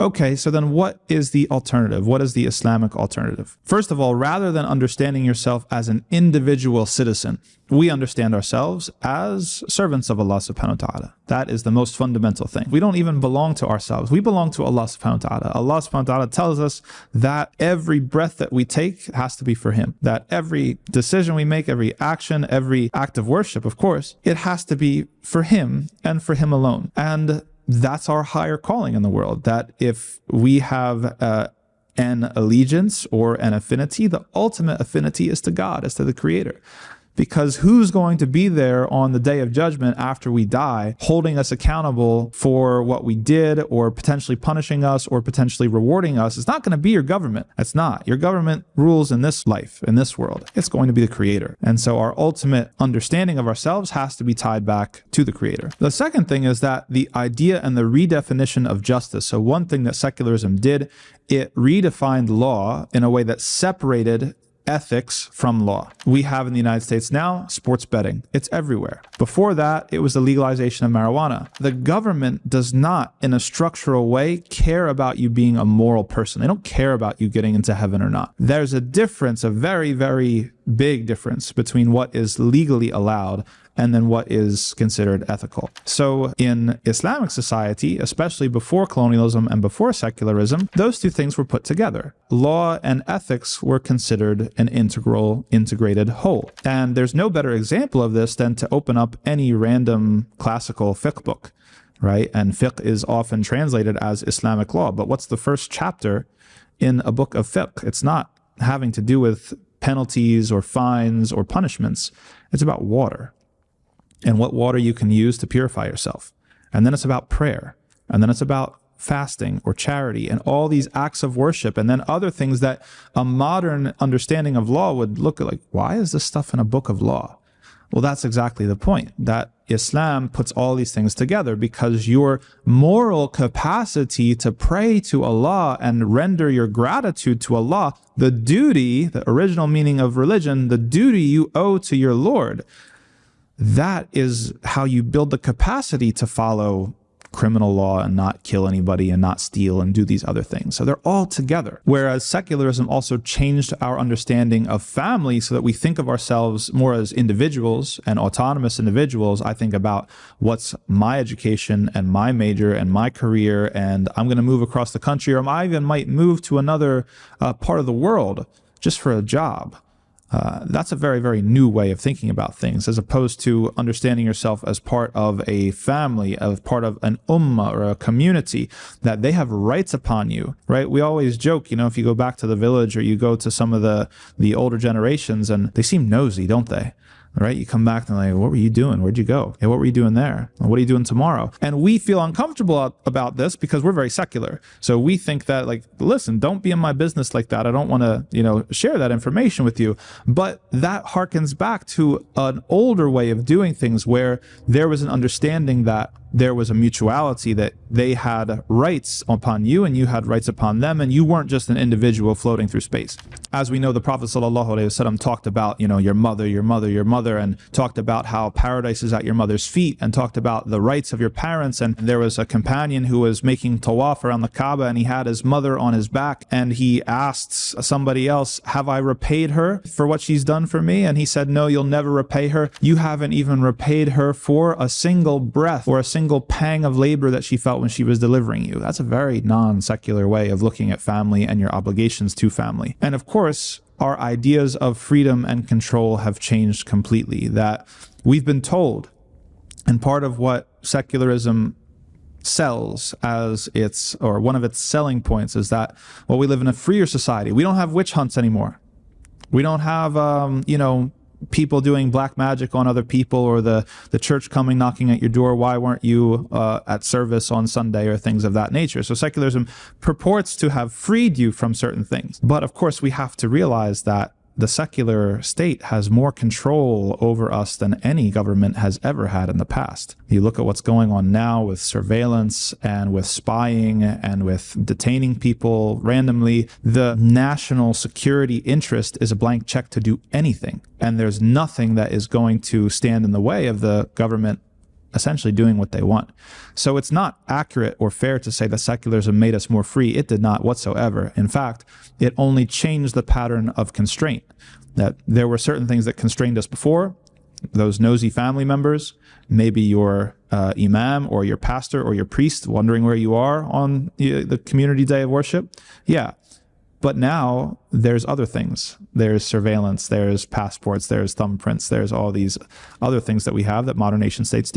Okay, so then what is the alternative? What is the Islamic alternative? First of all, rather than understanding yourself as an individual citizen, we understand ourselves as servants of Allah subhanahu wa ta'ala. That is the most fundamental thing. We don't even belong to ourselves. We belong to Allah subhanahu wa ta'ala. Allah subhanahu wa ta'ala tells us that every breath that we take has to be for Him. That every decision we make, every action, every act of worship, of course, it has to be for Him and for Him alone. And that's our higher calling in the world, that if we have an allegiance or an affinity, the ultimate affinity is to God, is to the Creator. Because who's going to be there on the day of judgment after we die, holding us accountable for what we did, or potentially punishing us, or potentially rewarding us? It's not going to be your government. It's not. Your government rules in this life, in this world. It's going to be the Creator. And so our ultimate understanding of ourselves has to be tied back to the Creator. The second thing is that the idea and the redefinition of justice. So one thing that secularism did, it redefined law in a way that separated ethics from law. We have in the United States now sports betting. It's everywhere. Before that, it was the legalization of marijuana. The government does not, in a structural way, care about you being a moral person. They don't care about you getting into heaven or not. There's a difference, a very, very big difference between what is legally allowed and then what is considered ethical. So in Islamic society, especially before colonialism and before secularism, those two things were put together. Law and ethics were considered an integrated whole. And there's no better example of this than to open up any random classical fiqh book, right? And fiqh is often translated as Islamic law. But what's the first chapter in a book of fiqh? It's not having to do with penalties or fines or punishments. It's about water, and what water you can use to purify yourself. And then it's about prayer. And then it's about fasting or charity and all these acts of worship. And then other things that a modern understanding of law would look at, like, why is this stuff in a book of law? Well, that's exactly the point, that Islam puts all these things together, because your moral capacity to pray to Allah and render your gratitude to Allah, the duty, the original meaning of religion, the duty you owe to your Lord, that is how you build the capacity to follow criminal law and not kill anybody and not steal and do these other things. So they're all together. Whereas secularism also changed our understanding of family so that we think of ourselves more as individuals and autonomous individuals. I think about what's my education and my major and my career, and I'm going to move across the country, or I even might move to another part of the world just for a job. That's a very, very new way of thinking about things, as opposed to understanding yourself as part of a family, as part of an ummah or a community, that they have rights upon you, right? We always joke, if you go back to the village or you go to some of the older generations, and they seem nosy, don't they? Right? You come back and they're like, what were you doing? Where'd you go? Hey, what were you doing there? What are you doing tomorrow? And we feel uncomfortable about this because we're very secular. So we think that, like, listen, don't be in my business like that. I don't want to, share that information with you. But that harkens back to an older way of doing things, where there was an understanding that there was a mutuality, that they had rights upon you and you had rights upon them, and you weren't just an individual floating through space. As we know, the Prophet ﷺ talked about, your mother, and talked about how paradise is at your mother's feet, and talked about the rights of your parents. And there was a companion who was making tawaf around the Kaaba, and he had his mother on his back, and he asked somebody else, have I repaid her for what she's done for me? And he said, no, you'll never repay her. You haven't even repaid her for a single breath or a single pang of labor that she felt when she was delivering you. That's a very non-secular way of looking at family and your obligations to family. And of course, our ideas of freedom and control have changed completely. That we've been told, and part of what secularism sells as one of its selling points is that, well, we live in a freer society. We don't have witch hunts anymore. We don't have, people doing black magic on other people, or the church coming knocking at your door. Why weren't you at service on Sunday, or things of that nature? So secularism purports to have freed you from certain things. But of course, we have to realize that the secular state has more control over us than any government has ever had in the past. You look at what's going on now with surveillance and with spying and with detaining people randomly. The national security interest is a blank check to do anything. And there's nothing that is going to stand in the way of the government essentially doing what they want. So it's not accurate or fair to say that secularism made us more free. It did not whatsoever. In fact, it only changed the pattern of constraint. That there were certain things that constrained us before, those nosy family members, maybe your imam or your pastor or your priest wondering where you are on the community day of worship. Yeah. But now there's other things. There's surveillance, there's passports, there's thumbprints, there's all these other things that we have that modern nation states do.